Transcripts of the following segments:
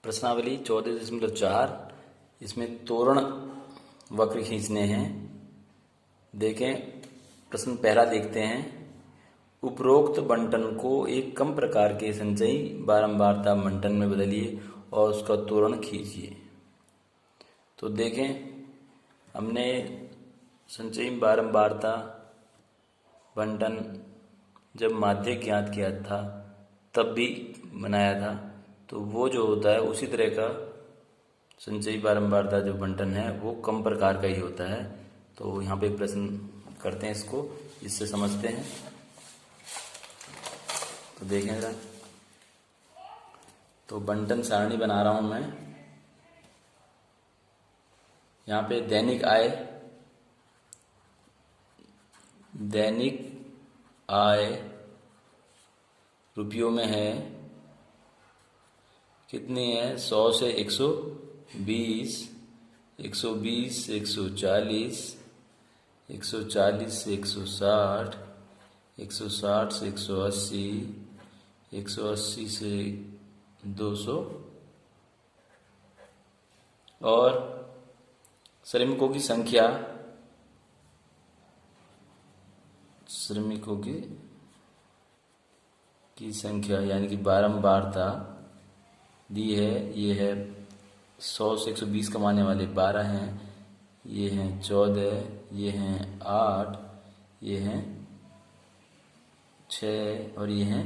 प्रश्नावली 14.4 इसमें तोरण वक्र खींचने हैं। देखें, प्रश्न पहला देखते हैं। उपरोक्त बंटन को एक कम प्रकार के संचयी बारंबारता बंटन में बदलिए और उसका तोरण खींचिए। तो देखें, हमने संचयी बारंबारता बंटन जब माध्यक ज्ञात किया था तब भी बनाया था, तो वो जो होता है उसी तरह का संचयी बारंबारता जो बंटन है वो कम प्रकार का ही होता है। तो यहाँ पे प्रश्न करते हैं, इसको इससे समझते हैं। तो देखें जरा, तो बंटन सारणी बना रहा हूं मैं। यहाँ पे दैनिक आय रुपयों में है, कितनी है? 100 से 120, 120 से 140, 140 से 160, 160 से 180, 180 से 200 और श्रमिकों की संख्या यानी कि बारंबारता दी है। ये है 100 से 120 कमाने वाले 12 हैं, ये हैं 14, ये हैं 8, ये हैं 6 और ये हैं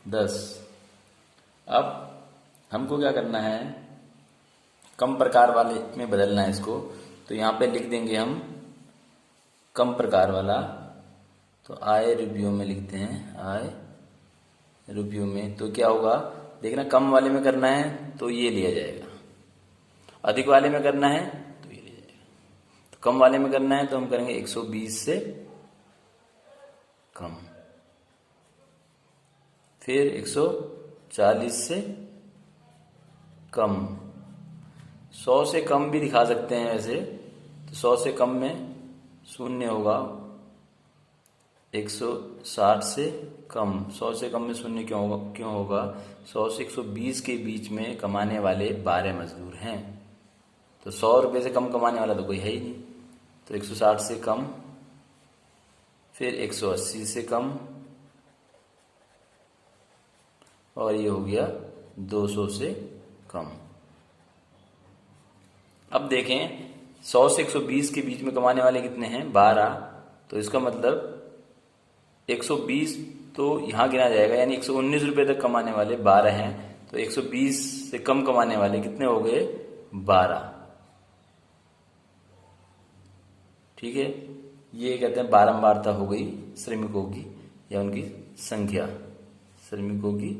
10। अब हमको क्या करना है? कम प्रकार वाले में बदलना है इसको। तो यहाँ पे लिख देंगे हम कम प्रकार वाला। तो आय रुपयों में लिखते हैं, आय रुपयों में। तो क्या होगा? देखना, कम वाले में करना है तो ये लिया जाएगा, अधिक वाले में करना है तो ये लिया जाएगा। तो कम वाले में करना है तो हम करेंगे 120 से कम, फिर 140 से कम, 100 से कम भी दिखा सकते हैं वैसे। तो 100 से कम में 0 होगा, 160 से कम, 100 से कम में 0 क्यों होगा? 100 से 120 के बीच में कमाने वाले 12 मजदूर हैं, तो 100 रुपये से कम कमाने वाला तो कोई है ही नहीं। तो 160 से कम, फिर 180 से कम और ये हो गया 200 से कम। अब देखें, 100 से 120 के बीच में कमाने वाले कितने हैं? 12। तो इसका मतलब 120 तो यहाँ गिना जाएगा, यानी 119 रुपये तक कमाने वाले 12 हैं। तो 120 से कम कमाने वाले कितने हो गए? 12। ठीक है, ये कहते हैं बारंबारता हो गई श्रमिकों की या उनकी संख्या, श्रमिकों की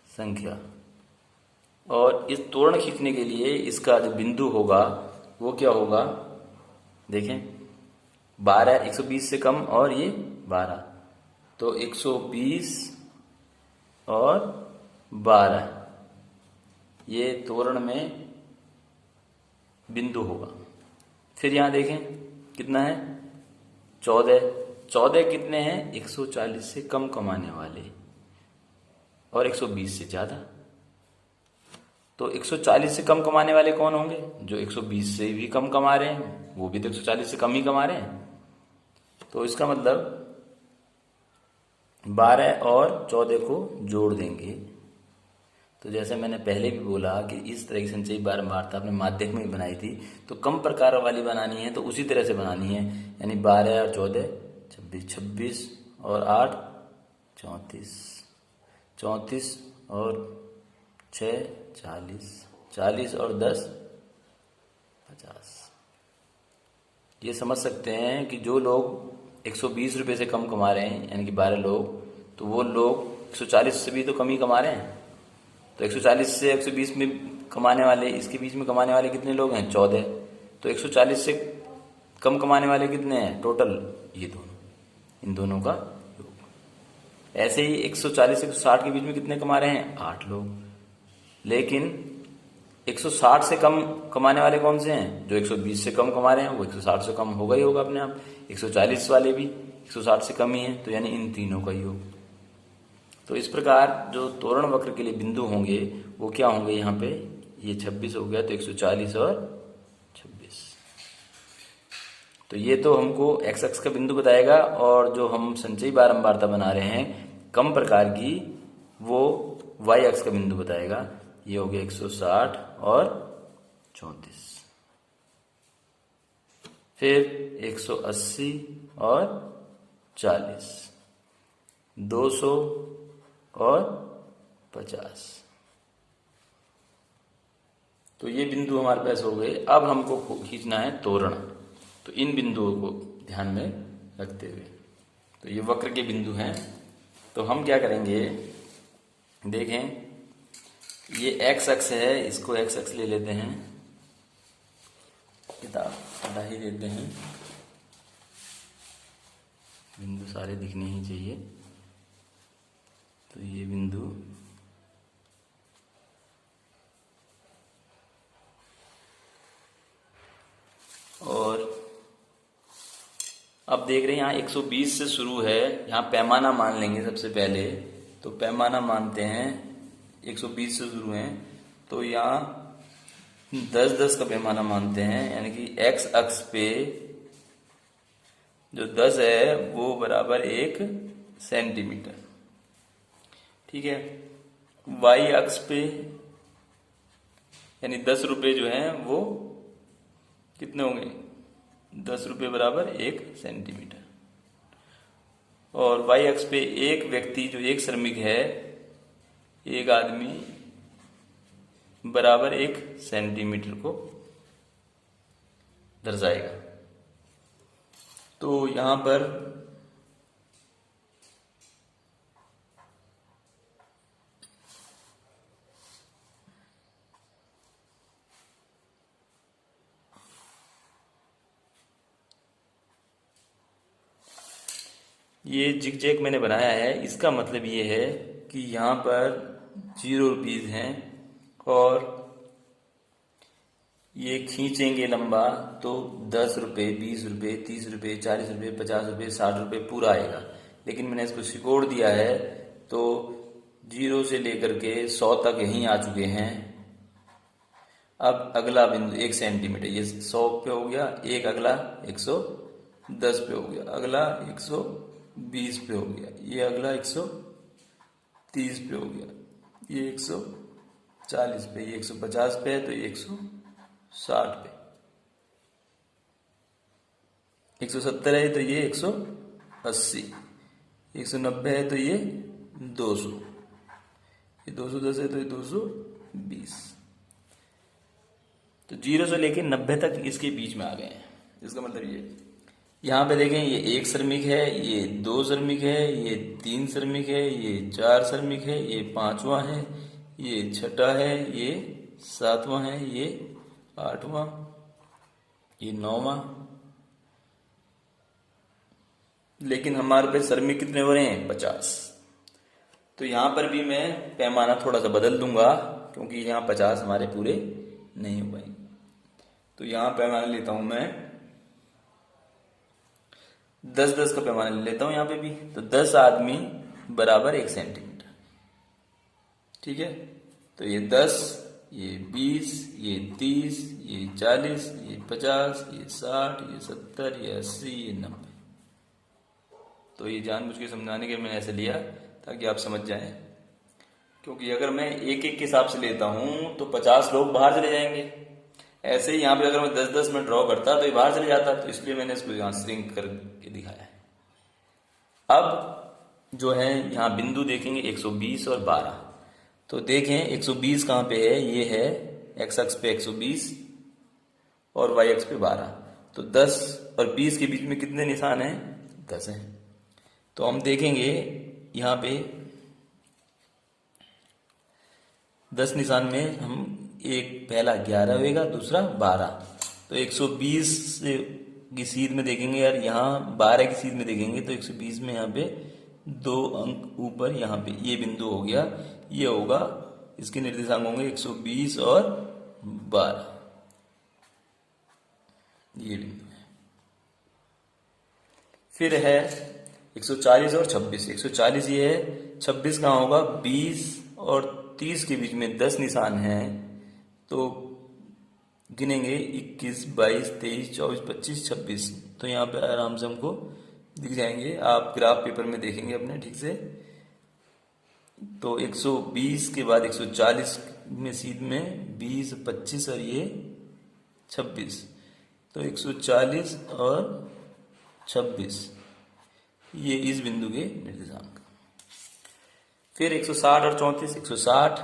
संख्या। और इस तोरण खींचने के लिए इसका जो बिंदु होगा वो क्या होगा? देखें, 12, 120 से कम और ये 12, तो 120 और 12 ये तोरण में बिंदु होगा। फिर यहां देखें कितना है? 14 कितने हैं? 140 से कम कमाने वाले और 120 से ज्यादा। तो 140 से कम कमाने वाले कौन होंगे? जो 120 से भी कम कमा रहे हैं, वो भी तो 140 से कम ही कमा रहे हैं। तो इसका मतलब 12 और 14 को जोड़ देंगे। तो जैसे मैंने पहले भी बोला कि इस तरह की संचयी बारंबारता अपने माध्यक में भी बनाई थी, तो कम प्रकार वाली बनानी है तो उसी तरह से बनानी है, यानी 12 और 14 26, 26 और 8 34, 34 और 6 40, 40 और 10 50। ये समझ सकते हैं कि जो लोग 120 रुपये से कम कमा रहे हैं, यानी कि 12 लोग, तो वो लोग 140 से भी तो कम ही कमा रहे हैं। तो 140 से 120 में कमाने वाले, इसके बीच में कमाने वाले कितने लोग हैं? 14। तो 140 से कम कमाने वाले कितने हैं टोटल? ये दोनों, इन दोनों का योग। ऐसे ही 140 से 160 के बीच में कितने कमा रहे हैं? 8 लोग। लेकिन 160 से कम कमाने वाले कौन से हैं? जो 120 से कम कमा रहे हैं, वो 160 से कम होगा ही होगा अपने आप। 140 वाले भी 160 से कम ही है, तो यानी इन तीनों का योग। तो इस प्रकार जो तोरण वक्र के लिए बिंदु होंगे वो क्या होंगे, यहाँ पे ये 26 हो गया तो 140 और 26। तो ये तो हमको एक्स अक्ष का बिंदु बताएगा, और जो हम संचयी बारंबारता बना रहे हैं कम प्रकार की, वो वाई अक्ष का बिंदु बताएगा। ये हो गया 160 और 34। फिर 180 और 40, 200 और 50। तो ये बिंदु हमारे पास हो गए। अब हमको खींचना है तोरण, तो इन बिंदुओं को ध्यान में रखते हुए, तो ये वक्र के बिंदु हैं। तो हम क्या करेंगे, देखें ये एक्स अक्ष है, इसको एक्स अक्ष ले लेते हैं, किताब हटा ही देते हैं, बिंदु सारे दिखने ही चाहिए। तो ये बिंदु और अब देख रहे हैं यहाँ 120 से शुरू है, यहाँ पैमाना मान लेंगे सबसे पहले। तो पैमाना मानते हैं 120 से शुरू है, तो यहाँ 10-10 का पैमाना मानते हैं, यानी कि एक्स अक्ष पे जो 10 है वो बराबर 1 सेंटीमीटर। ठीक है, वाई अक्ष पे यानी 10 रुपये जो हैं वो कितने होंगे, 10 रुपये बराबर 1 सेंटीमीटर। और वाई अक्ष पे एक व्यक्ति जो एक श्रमिक है, एक आदमी बराबर 1 सेंटीमीटर को दर्शाएगा। तो यहां पर ये जिगजैग मैंने बनाया है, इसका मतलब ये है कि यहाँ पर 0 रुपीज हैं और ये खींचेंगे लंबा तो 10 रुपये, 20 रुपये, 30 रुपये, 40 रुपये, 50 रुपये, 60 रुपये पूरा आएगा। लेकिन मैंने इसको सिकोड़ दिया है तो 0 से लेकर के 100 तक यहीं आ चुके हैं। अब अगला बिंदु 1 सेंटीमीटर, ये 100 पे हो गया, एक अगला 110 पे हो गया, अगला 120 पे हो गया, ये अगला 130 पे हो गया, ये 140 पे, ये 150 पे है, तो ये 160 पे, 170 है तो ये 180, 190 है तो ये 200, ये 210 है तो ये 220। तो 0 से लेके 90 तक इसके बीच में आ गए हैं। इसका मतलब ये यहाँ पे देखें, ये 1 श्रमिक है, ये 2 श्रमिक है, ये 3 श्रमिक है, ये 4 श्रमिक है, ये 5वां है, ये 6ठा है, ये 7वां है, ये 8वां, ये 9वां। लेकिन हमारे पे श्रमिक कितने हो रहे हैं, 50। तो यहाँ पर भी मैं पैमाना थोड़ा सा बदल दूंगा क्योंकि यहाँ 50 हमारे पूरे नहीं हो पाएंगे। तो यहाँ पैमाना लेता हूं मैं 10-10 का पैमाना ले लेता हूं यहाँ पे भी। तो 10 आदमी बराबर 1 सेंटीमीटर। ठीक है, तो ये 10, ये 20, ये 30, ये 40, ये 50, ये 60, ये 70, ये 80, ये 90। तो ये जानबूझ के समझाने के मैंने ऐसे लिया ताकि आप समझ जाएं, क्योंकि अगर मैं एक एक के हिसाब से लेता हूं तो 50 लोग बाहर चले जाएंगे। ऐसे ही यहाँ पे अगर मैं 10-10 में ड्रॉ करता तो ये बाहर चले जाता, तो इसलिए मैंने इसको यहाँ श्रिंक करके दिखाया है। अब जो है यहाँ बिंदु देखेंगे 120 और 12। तो देखें 120 कहाँ पे है, ये है एक्स अक्ष पे 120 और वाई अक्ष पे 12। तो 10 और 20 के बीच में कितने निशान हैं, 10 हैं। तो हम देखेंगे यहाँ पे 10 निशान में हम एक पहला 11 होगा, दूसरा 12। तो 120 की सीध में देखेंगे यार, यहाँ 12 की सीध में देखेंगे तो 120 में यहाँ पे 2 अंक ऊपर यहाँ पे ये बिंदु हो गया, ये होगा, इसके निर्देशांक होंगे 120 और 12, ये बिंदु है। फिर है 140 और 26, 140 ये है, 26 कहाँ होगा, 20 और 30 के बीच में 10 निशान हैं, तो गिनेंगे 21, 22, 23, 24, 25, 26, तो यहाँ पे आराम से हमको दिख जाएंगे। आप ग्राफ पेपर में देखेंगे अपने ठीक से। तो 120 के बाद 140 में सीध में 20, 25 और ये 26, तो 140 और 26 ये इस बिंदु के निर्देशांक। फिर 160 और 34, 160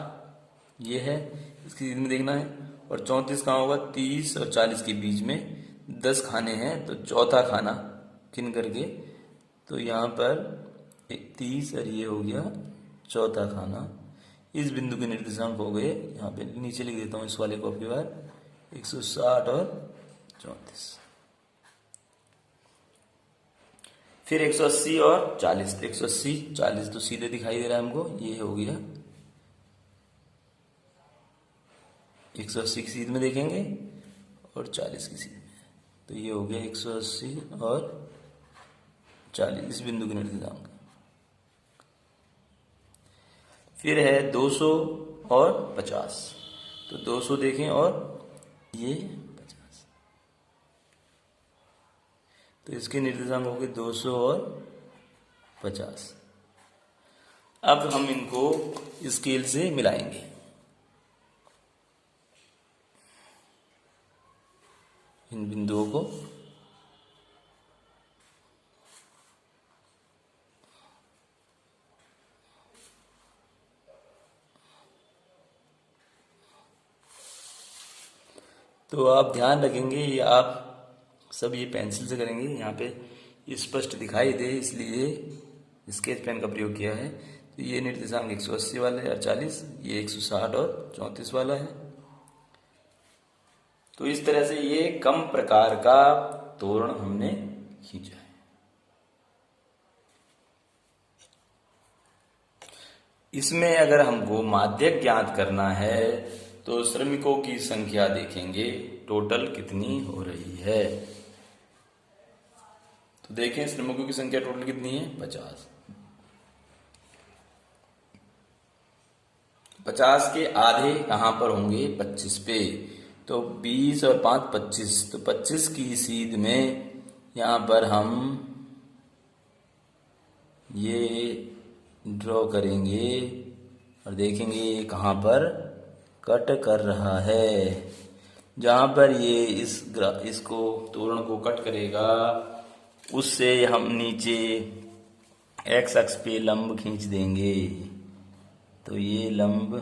ये है, इसकी सीध में देखना है, और 34 कहाँ होगा, 30 और 40 के बीच में 10 खाने हैं, तो चौथा खाना गिन करके, तो यहाँ पर 30 और ये हो गया चौथा खाना, इस बिंदु के निर्देशांक हो गए। यहाँ पे नीचे लिख देता हूँ इस वाले को आपकी बार, 160 और 34। फिर 180 और 40, 180, 40 तो सीधे दिखाई दे रहा है हमको, ये हो गया 180 की सीध में देखेंगे और 40 की सीध में, तो ये हो गया 180 और 40 इस बिंदु के निर्देशांक। फिर है 200 और 50, तो 200 देखें और ये 50, तो इसके निर्देशांक हो गए 200 और 50। अब हम इनको स्केल से मिलाएंगे। इन बिंदुओं को तो आप ध्यान रखेंगे, ये आप सब ये पेंसिल से करेंगे, यहाँ पे स्पष्ट दिखाई दे इसलिए स्केच पेन का प्रयोग किया है। तो ये निर्देशांक 180 वाला है और 40, ये 160 और 34 वाला है। तो इस तरह से ये कम प्रकार का तोरण हमने खींचा है। इसमें अगर हमको माध्यक ज्ञात करना है तो श्रमिकों की संख्या देखेंगे, टोटल कितनी हो रही है। तो देखें श्रमिकों की संख्या टोटल कितनी है, 50। 50 के आधे कहां पर होंगे, 25 पे, तो 20 और 5, 25, तो 25 की सीध में यहां पर हम ये ड्रॉ करेंगे और देखेंगे ये कहां पर कट कर रहा है। जहां पर ये इसको तोरण को कट करेगा उससे हम नीचे एक्स अक्ष पे लंब खींच देंगे। तो ये लंब,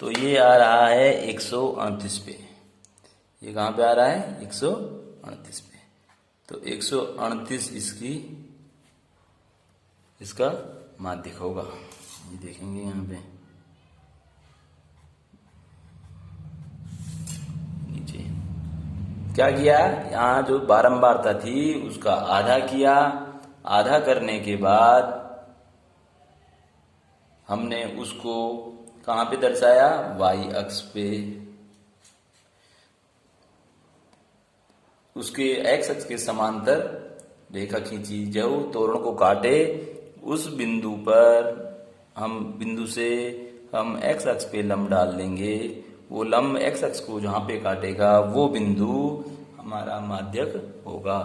तो ये आ रहा है 138 पे। ये कहां पे आ रहा है, 138 पे। तो 138 इसका माध्यक होगा। ये देखेंगे यहाँ पे नीचे क्या किया, यहाँ जो बारंबारता थी उसका आधा किया। आधा करने के बाद हमने उसको कहाँ पे दर्शाया, वाई अक्ष पे। उसके एक्स अक्ष के समांतर रेखा खींची। जब तोरण को काटे उस बिंदु पर बिंदु से हम एक्स अक्ष पे लंब डाल देंगे। वो लंब एक्स अक्ष को जहां पे काटेगा वो बिंदु हमारा माध्यक होगा।